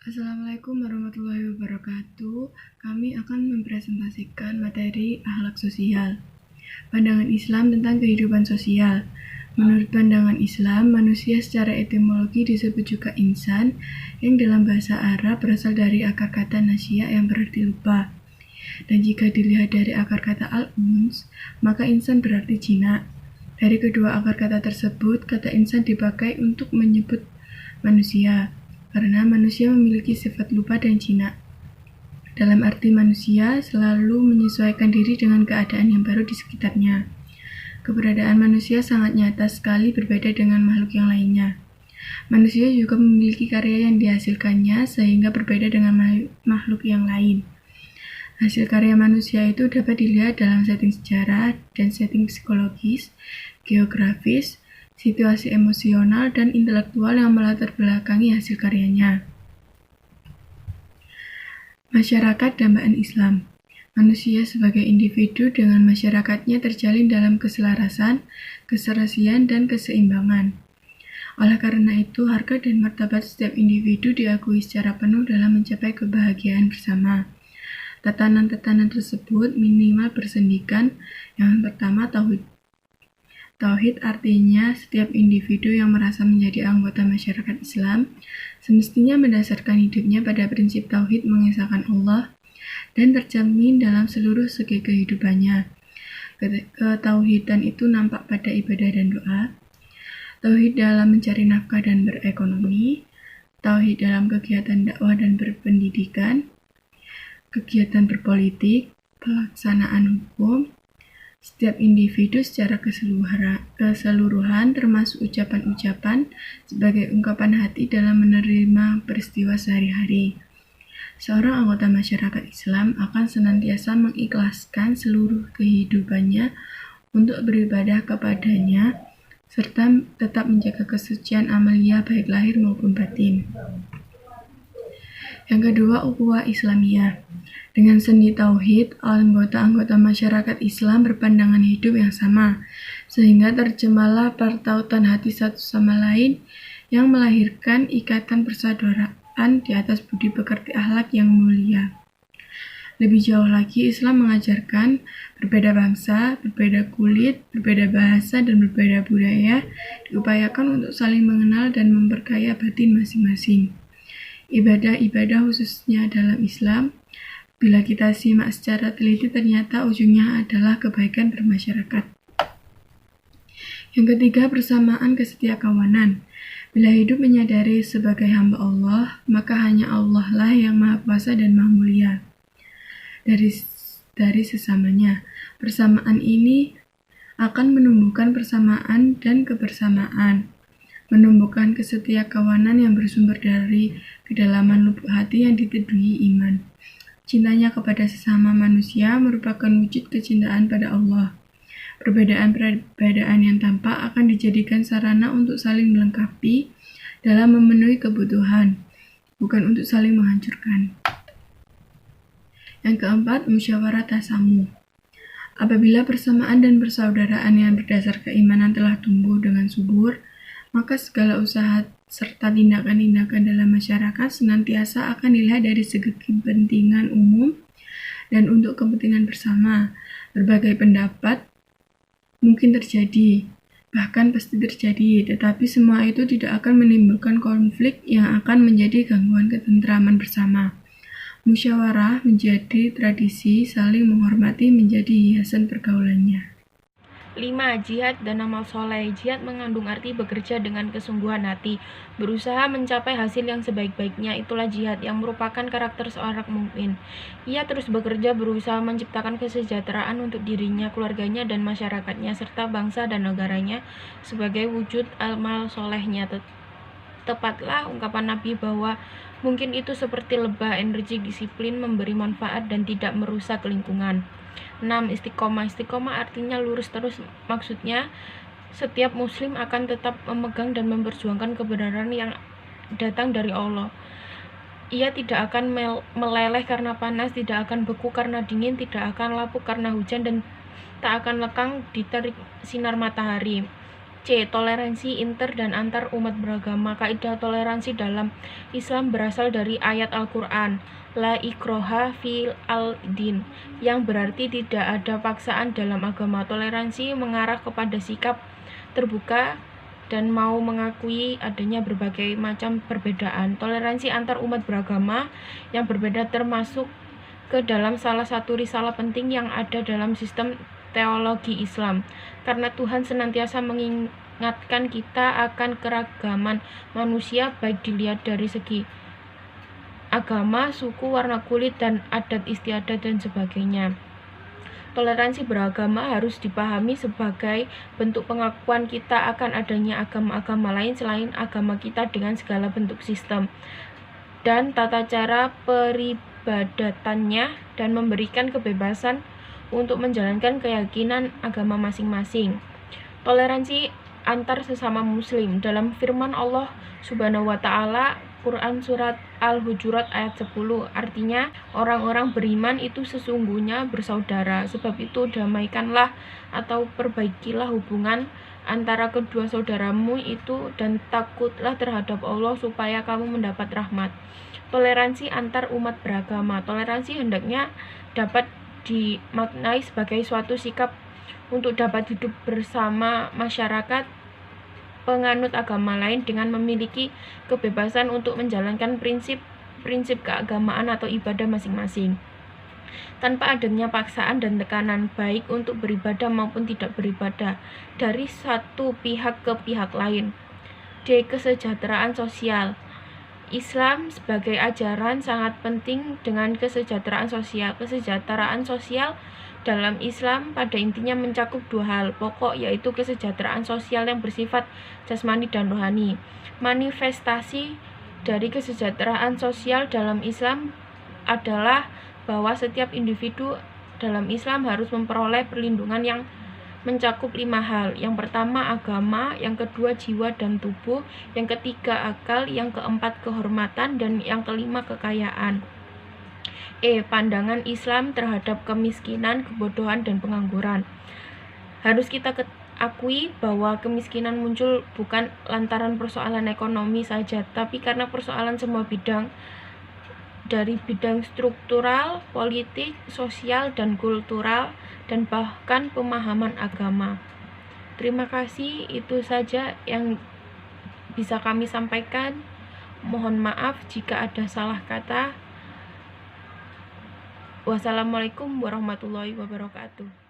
Assalamualaikum warahmatullahi wabarakatuh. Kami akan mempresentasikan materi akhlak sosial. Pandangan Islam tentang kehidupan sosial. Menurut pandangan Islam, manusia secara etimologi disebut juga insan, yang dalam bahasa Arab berasal dari akar kata nasya yang berarti lupa. Dan jika dilihat dari akar kata al-uns, maka insan berarti jinak. Dari kedua akar kata tersebut, kata insan dipakai untuk menyebut manusia, karena manusia memiliki sifat lupa dan jinak. Dalam arti manusia selalu menyesuaikan diri dengan keadaan yang baru di sekitarnya. Keberadaan manusia sangat nyata sekali berbeda dengan makhluk yang lainnya. Manusia juga memiliki karya yang dihasilkannya sehingga berbeda dengan makhluk yang lain. Hasil karya manusia itu dapat dilihat dalam setting sejarah dan setting psikologis, geografis, situasi emosional dan intelektual yang melatar belakangi hasil karyanya. Masyarakat dambaan Islam. Manusia sebagai individu dengan masyarakatnya terjalin dalam keselarasan, keserasian, dan keseimbangan. Oleh karena itu, harga dan martabat setiap individu diakui secara penuh dalam mencapai kebahagiaan bersama. Tatanan-tatanan tersebut minimal bersendikan. Yang pertama, tauhid. Tauhid artinya setiap individu yang merasa menjadi anggota masyarakat Islam semestinya mendasarkan hidupnya pada prinsip tauhid mengesahkan Allah dan tercermin dalam seluruh segi kehidupannya. Ketauhidan itu nampak pada ibadah dan doa, tauhid dalam mencari nafkah dan berekonomi, tauhid dalam kegiatan dakwah dan berpendidikan, kegiatan berpolitik, pelaksanaan hukum. Setiap individu secara keseluruhan termasuk ucapan-ucapan sebagai ungkapan hati dalam menerima peristiwa sehari-hari. Seorang anggota masyarakat Islam akan senantiasa mengikhlaskan seluruh kehidupannya untuk beribadah kepadanya serta tetap menjaga kesucian amalia baik lahir maupun batin. Yang kedua, ukhuwah Islamiyah. Dengan seni tauhid, anggota-anggota masyarakat Islam berpandangan hidup yang sama, sehingga terjemalah pertautan hati satu sama lain yang melahirkan ikatan persaudaraan di atas budi pekerti akhlak yang mulia. Lebih jauh lagi, Islam mengajarkan berbeda bangsa, berbeda kulit, berbeda bahasa, dan berbeda budaya diupayakan untuk saling mengenal dan memperkaya batin masing-masing. Ibadah-ibadah khususnya dalam Islam, bila kita simak secara teliti, ternyata ujungnya adalah kebaikan bermasyarakat. Yang ketiga, persamaan kesetiakawanan. Bila hidup menyadari sebagai hamba Allah, maka hanya Allah lah yang maha kuasa dan maha mulia dari sesamanya. Persamaan ini akan menumbuhkan persamaan dan kebersamaan, menumbuhkan kesetiakawanan yang bersumber dari kedalaman lubuk hati yang diteduhi iman. Cintanya kepada sesama manusia merupakan wujud kecintaan pada Allah. Perbedaan yang tampak akan dijadikan sarana untuk saling melengkapi dalam memenuhi kebutuhan, bukan untuk saling menghancurkan. Yang keempat, musyawarah tasamuh. Apabila persamaan dan persaudaraan yang berdasar keimanan telah tumbuh dengan subur, maka segala usaha serta tindakan-tindakan dalam masyarakat senantiasa akan dilihat dari segi kepentingan umum dan untuk kepentingan bersama. Berbagai pendapat mungkin terjadi, bahkan pasti terjadi, tetapi semua itu tidak akan menimbulkan konflik yang akan menjadi gangguan ketentraman bersama. Musyawarah menjadi tradisi saling menghormati menjadi hiasan pergaulannya. 5. Jihad dan amal soleh. Jihad mengandung arti bekerja dengan kesungguhan hati, berusaha mencapai hasil yang sebaik-baiknya. Itulah jihad yang merupakan karakter seorang mukmin. Ia terus bekerja berusaha menciptakan kesejahteraan untuk dirinya, keluarganya, dan masyarakatnya, serta bangsa dan negaranya sebagai wujud amal solehnya. Tepatlah ungkapan Nabi bahwa mungkin itu seperti lebah, energi, disiplin, memberi manfaat, dan tidak merusak lingkungan. 6. Istiqomah. Istiqomah artinya lurus terus. Maksudnya, setiap muslim akan tetap memegang dan memperjuangkan kebenaran yang datang dari Allah. Ia tidak akan meleleh karena panas, tidak akan beku karena dingin, tidak akan lapuk karena hujan, dan tak akan lekang diterik sinar matahari. C. Toleransi inter dan antar umat beragama. Kaidah toleransi dalam Islam berasal dari ayat Al-Quran, La ikroha fil al-din, yang berarti tidak ada paksaan dalam agama. Toleransi mengarah kepada sikap terbuka dan mau mengakui adanya berbagai macam perbedaan. Toleransi antar umat beragama yang berbeda termasuk ke dalam salah satu risalah penting yang ada dalam sistem teologi Islam, karena Tuhan senantiasa mengingatkan kita akan keragaman manusia, baik dilihat dari segi agama, suku, warna kulit, dan adat istiadat dan sebagainya. Toleransi beragama harus dipahami sebagai bentuk pengakuan kita akan adanya agama-agama lain selain agama kita dengan segala bentuk sistem dan tata cara peribadatannya, dan memberikan kebebasan untuk menjalankan keyakinan agama masing-masing. Toleransi antar sesama muslim dalam firman Allah Subhanahu wa taala, Quran surat Al-Hujurat ayat 10, artinya orang-orang beriman itu sesungguhnya bersaudara, sebab itu damaikanlah atau perbaikilah hubungan antara kedua saudaramu itu dan takutlah terhadap Allah supaya kamu mendapat rahmat. Toleransi antar umat beragama. Toleransi hendaknya dapat dimaknai sebagai suatu sikap untuk dapat hidup bersama masyarakat penganut agama lain dengan memiliki kebebasan untuk menjalankan prinsip keagamaan atau ibadah masing-masing tanpa adanya paksaan dan tekanan, baik untuk beribadah maupun tidak beribadah, dari satu pihak ke pihak lain. D. Kesejahteraan sosial. Islam sebagai ajaran sangat penting dengan kesejahteraan sosial. Kesejahteraan sosial dalam Islam pada intinya mencakup dua hal pokok, yaitu kesejahteraan sosial yang bersifat jasmani dan rohani. Manifestasi dari kesejahteraan sosial dalam Islam adalah bahwa setiap individu dalam Islam harus memperoleh perlindungan yang mencakup 5 hal. Yang pertama agama, yang kedua jiwa dan tubuh, yang ketiga akal, yang keempat kehormatan, dan yang kelima kekayaan. Pandangan Islam terhadap kemiskinan, kebodohan, dan pengangguran. Harus kita akui bahwa kemiskinan muncul bukan lantaran persoalan ekonomi saja, tapi karena persoalan semua bidang, dari bidang struktural, politik, sosial, dan kultural, dan bahkan pemahaman agama. Terima kasih, itu saja yang bisa kami sampaikan. Mohon maaf jika ada salah kata. Wassalamualaikum warahmatullahi wabarakatuh.